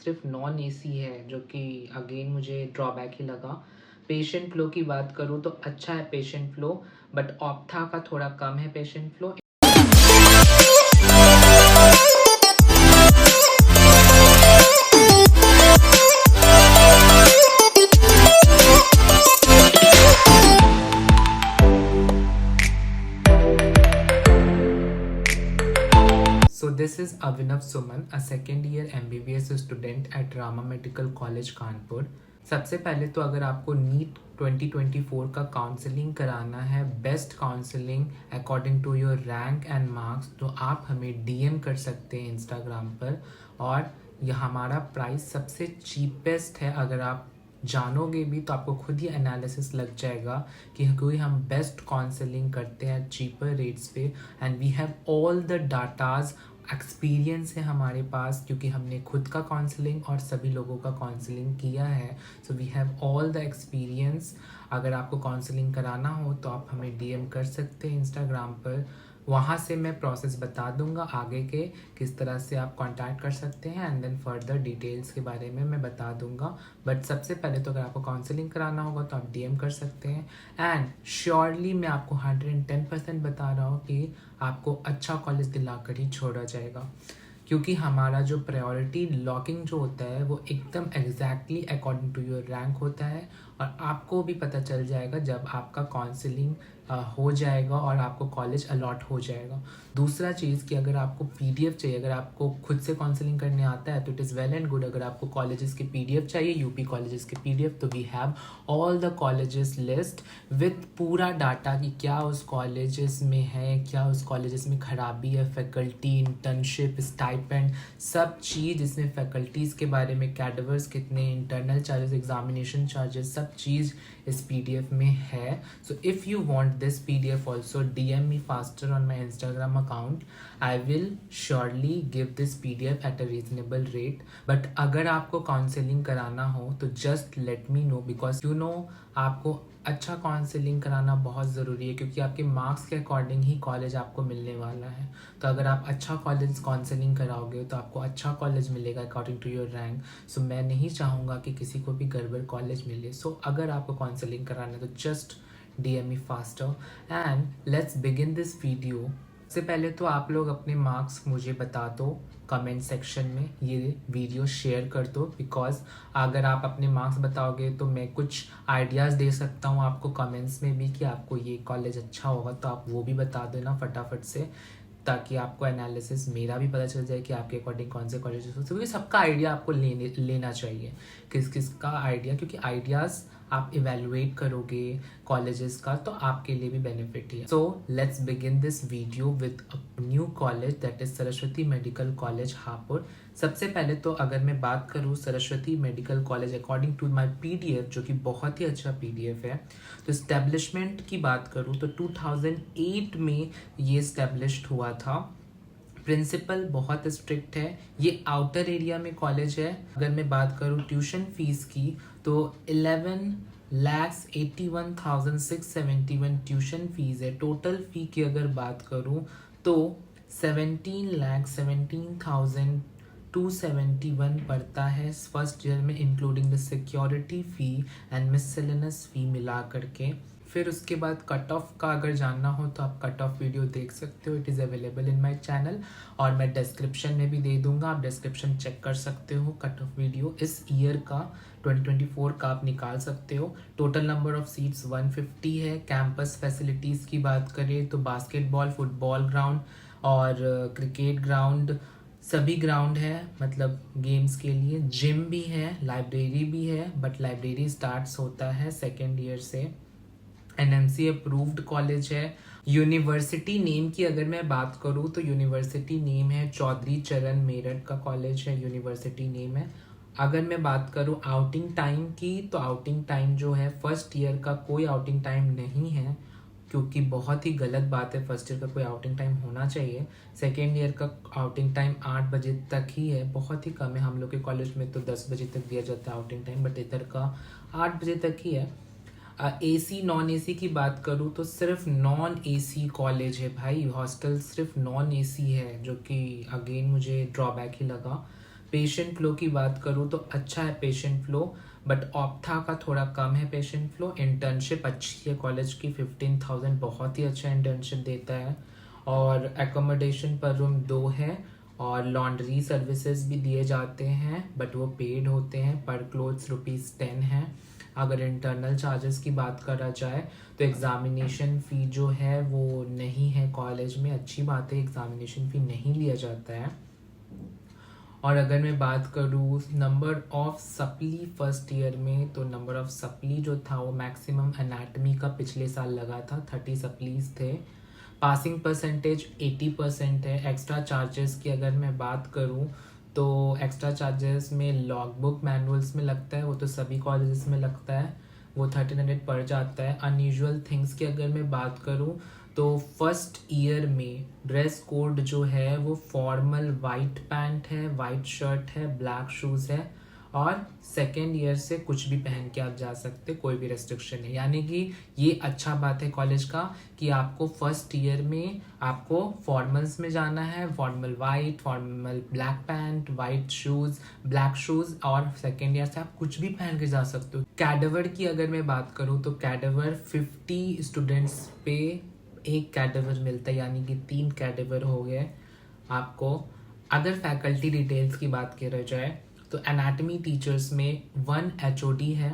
सिर्फ non AC है, जो कि अगेन मुझे ड्रॉबैक ही लगा। पेशेंट फ्लो की बात करूँ तो अच्छा है पेशेंट फ्लो, बट ऑप्था का थोड़ा कम है patient flow. So this is Avinav Suman, a second year MBBS student at Rama Medical College Kanpur. सबसे पहले तो अगर आपको नीट 2024 का काउंसलिंग कराना है, best counselling according to your rank and marks, तो आप हमें डीएम कर सकते हैं इंस्टाग्राम पर। और यह हमारा प्राइस सबसे चीपेस्ट है। अगर आप जानोगे भी तो आपको खुद ही एनालिसिस लग जाएगा कि कोई हम बेस्ट काउंसलिंग करते हैं चीपर रेट्स पे। And we have all the datas, experience है हमारे पास, क्योंकि हमने खुद का काउंसलिंग और सभी लोगों का काउंसलिंग किया है। So we have all the experience. अगर आपको काउंसलिंग कराना हो तो आप हमें डीएम कर सकते हैं इंस्टाग्राम पर। वहाँ से मैं प्रोसेस बता दूंगा आगे के किस तरह से आप कांटेक्ट कर सकते हैं, एंड देन फर्दर डिटेल्स के बारे में मैं बता दूंगा। बट सबसे पहले तो अगर आपको काउंसलिंग कराना होगा तो आप डीएम कर सकते हैं। एंड श्योरली मैं आपको 110% बता रहा हूँ कि आपको अच्छा कॉलेज दिलाकर ही छोड़ा जाएगा, क्योंकि हमारा जो प्रायोरिटी लॉकिंग जो होता है वो एकदम exactly according to your rank होता है। और आपको भी पता चल जाएगा जब आपका काउंसलिंग हो जाएगा और आपको कॉलेज अलॉट हो जाएगा। दूसरा चीज़ कि अगर आपको पीडीएफ चाहिए, अगर आपको खुद से काउंसलिंग करने आता है तो it is well and good. अगर आपको कॉलेजेस के पीडीएफ चाहिए, यूपी कॉलेजेस के पीडीएफ, तो we have all the colleges list with पूरा डाटा कि क्या उस कॉलेजेस में है, क्या उस कॉलेजेस में खराबी है, फैकल्टी, इंटर्नशिप, स्टाइपेंड, सब चीज़। इसमें फैकल्टीज़ के बारे में, कैडवर्स कितने, इंटरनल चार्जेस, एग्जामिनेशन चार्जेस, सब चीज़ इस पीडीएफ में है। So if you want this PDF also, DM me faster on my Instagram account. I will surely give this PDF at a reasonable rate. But अगर आपको काउंसलिंग कराना हो तो just let me know, because you know आपको अच्छा counselling कराना बहुत ज़रूरी है, क्योंकि आपके मार्क्स के अकॉर्डिंग ही कॉलेज आपको मिलने वाला है। तो अगर आप अच्छा कॉलेज काउंसलिंग कराओगे तो आपको अच्छा कॉलेज मिलेगा अकॉर्डिंग टू योर रैंक। सो मैं नहीं चाहूँगा कि किसी को भी गड़बड़ कॉलेज मिले। सो अगर आपको काउंसलिंग कराना है तो just DM me faster and let's begin this video। सबसे पहले तो आप लोग अपने मार्क्स मुझे बता दो कमेंट सेक्शन में, ये वीडियो शेयर कर दो, बिकॉज अगर आप अपने मार्क्स बताओगे तो मैं कुछ आइडियाज़ दे सकता हूँ आपको कमेंट्स में भी कि आपको ये कॉलेज अच्छा होगा, तो आप वो भी बता देना फटाफट से, ताकि आपको एनालिसिस मेरा भी पता चल जाए कि आपके अकॉर्डिंग कौन से कॉलेजेस हो। क्योंकि सबका आइडिया आपको लेना चाहिए, किस किस का आइडिया, क्योंकि आइडियाज़ आप इवेलुएट करोगे कॉलेजेस का तो आपके लिए भी बेनिफिट है। So let's begin this video with a new college, that is Saraswati medical college Hapur. सबसे पहले तो अगर मैं बात करूँ Saraswati medical college according to my PDF, जो कि बहुत ही अच्छा पीडीएफ है, तो इस्टेब्लिशमेंट की बात करूँ तो 2008 में ये इस्टेब्लिश्ड हुआ था। प्रिंसिपल बहुत स्ट्रिक्ट है। ये आउटर एरिया में कॉलेज है। अगर मैं बात करूँ ट्यूशन फीस की तो 11,81,671 ट्यूशन फीस है। टोटल फी की अगर बात करूँ तो 17,17,271 पड़ता है फर्स्ट ईयर में, including the security fee and miscellaneous fee मिला करके। फिर उसके बाद कट ऑफ का अगर जानना हो तो आप कट ऑफ वीडियो देख सकते हो, it is available in my channel, और मैं डिस्क्रिप्शन में भी दे दूंगा, आप डिस्क्रिप्शन चेक कर सकते हो। कट ऑफ वीडियो इस ईयर का 2024 का आप निकाल सकते हो। टोटल नंबर ऑफ सीट्स 150 है। कैंपस फैसिलिटीज़ की बात करें तो बास्केटबॉल, फुटबॉल ग्राउंड और क्रिकेट ग्राउंड, सभी ग्राउंड है, मतलब गेम्स के लिए। जिम भी है, लाइब्रेरी भी है, बट लाइब्रेरी स्टार्ट्स होता है सेकेंड ईयर से। एनएमसी अप्रूव्ड कॉलेज है। यूनिवर्सिटी नेम की अगर मैं बात करूँ तो यूनिवर्सिटी नेम है चौधरी चरण मेरठ का कॉलेज है, यूनिवर्सिटी नेम है। अगर मैं बात करूँ आउटिंग टाइम की तो आउटिंग टाइम जो है फर्स्ट ईयर का कोई आउटिंग टाइम नहीं है, क्योंकि बहुत ही गलत बात है, फर्स्ट ईयर का कोई आउटिंग टाइम होना चाहिए। सेकेंड ईयर का आउटिंग टाइम 8 बजे तक ही है, बहुत ही कम है। हम लोग के कॉलेज में तो 10 बजे तक दिया जाता है आउटिंग टाइम, बट इधर का 8 बजे तक ही है। एसी नॉन एसी की बात करूँ तो सिर्फ नॉन एसी कॉलेज है भाई, हॉस्टल सिर्फ नॉन एसी है, जो कि अगेन मुझे ड्रॉबैक ही लगा। पेशेंट फ्लो की बात करूँ तो अच्छा है पेशेंट फ्लो, बट ऑप्था का थोड़ा कम है पेशेंट फ्लो। इंटर्नशिप अच्छी है कॉलेज की, 15,000 बहुत ही अच्छा इंटर्नशिप देता है। और एकोमोडेशन पर रूम 2 है, और लॉन्ड्री सर्विसेज भी दिए जाते हैं, बट वो पेड होते हैं। पर क्लोथ्स ₹10 है। अगर इंटरनल चार्जेस की बात करा जाए तो एग्ज़ामिनेशन फ़ी जो है वो नहीं है कॉलेज में, अच्छी बात है, एग्ज़ामिनेशन फ़ी नहीं लिया जाता है। और अगर मैं बात करूँ number of supply first year में, तो नंबर ऑफ सप्ली जो था वो मैक्सिमम एनाटमी का पिछले साल लगा था, 30 सप्लीज थे। पासिंग परसेंटेज 80% है। एक्स्ट्रा चार्जेस की अगर मैं बात करूँ तो एक्स्ट्रा चार्जेस में लॉग बुक मैनुअल्स में लगता है, वो तो सभी कॉलेजेस में लगता है, वो 1300 पड़ जाता है। अनयूजुअल थिंग्स की अगर मैं बात करूँ तो फर्स्ट ईयर में ड्रेस कोड जो है वो फॉर्मल वाइट पैंट है, वाइट शर्ट है, ब्लैक शूज़ है, और सेकेंड ईयर से कुछ भी पहन के आप जा सकते, कोई भी रेस्ट्रिक्शन है। यानी कि ये अच्छा बात है कॉलेज का कि आपको फर्स्ट ईयर में आपको फॉर्मल्स में जाना है, formal white, formal black pant, white shoes, black shoes, और सेकेंड ईयर से आप कुछ भी पहन के जा सकते हो। कैडेवर की अगर मैं बात करूँ तो कैडेवर 50 स्टूडेंट्स पे एक कैडेवर मिलता है, यानी कि 3 कैडेवर हो गए आपको। अगर फैकल्टी डिटेल्स की बात करा जाए तो एनाटमी टीचर्स में 1 HOD है,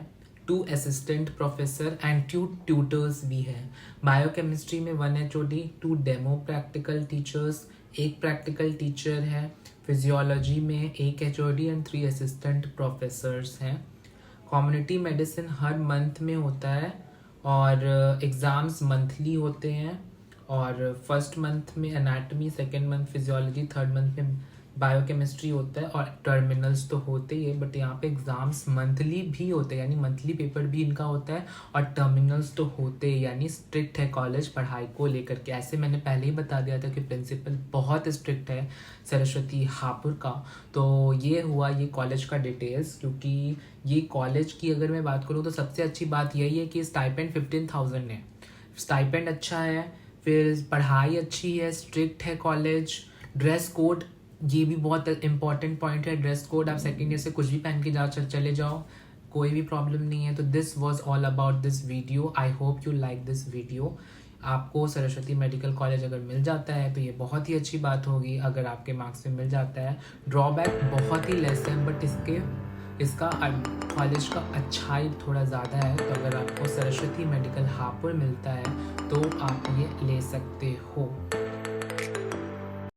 2 असिस्टेंट प्रोफेसर एंड 2 ट्यूटर्स भी हैं। बायोकेमिस्ट्री में 1 HOD, 2 demo practical teachers, 1 practical teacher है। फिजियोलॉजी में 1 HOD एंड 3 असिस्टेंट प्रोफेसर्स हैं। कम्युनिटी मेडिसिन हर मंथ में होता है, और एग्ज़ाम्स मंथली होते हैं। और फर्स्ट मंथ में anatomy, second month physiology, third month में बायोकेमिस्ट्री होता है, और टर्मिनल्स तो होते ही है, बट यहाँ पे एग्ज़ाम्स मंथली भी होते हैं, यानी मंथली पेपर भी इनका होता है, और टर्मिनल्स तो होते हैं, यानी स्ट्रिक्ट है कॉलेज पढ़ाई को लेकर के। ऐसे मैंने पहले ही बता दिया था कि प्रिंसिपल बहुत स्ट्रिक्ट है सरस्वती हापुड़ का। तो ये हुआ ये कॉलेज का डिटेल्स। क्योंकि ये कॉलेज की अगर मैं बात करूँ तो सबसे अच्छी बात यही है कि स्टाइपेंड 15,000 है, स्टाइपेंड अच्छा है, फिर पढ़ाई अच्छी है, स्ट्रिक्ट है कॉलेज। ड्रेस कोड, ये भी बहुत इंपॉर्टेंट पॉइंट है, ड्रेस कोड आप सेकेंड ईयर से कुछ भी पहन के चले जाओ, कोई भी प्रॉब्लम नहीं है। तो this was all about this video. I hope you like this video. आपको सरस्वती मेडिकल कॉलेज अगर मिल जाता है तो ये बहुत ही अच्छी बात होगी, अगर आपके मार्क्स में मिल जाता है। ड्रॉबैक बहुत ही लेस है, बट इसका कॉलेज का अच्छाई थोड़ा ज़्यादा है। तो अगर आपको सरस्वती मेडिकल हापुड़ मिलता है तो आप ये ले सकते हो।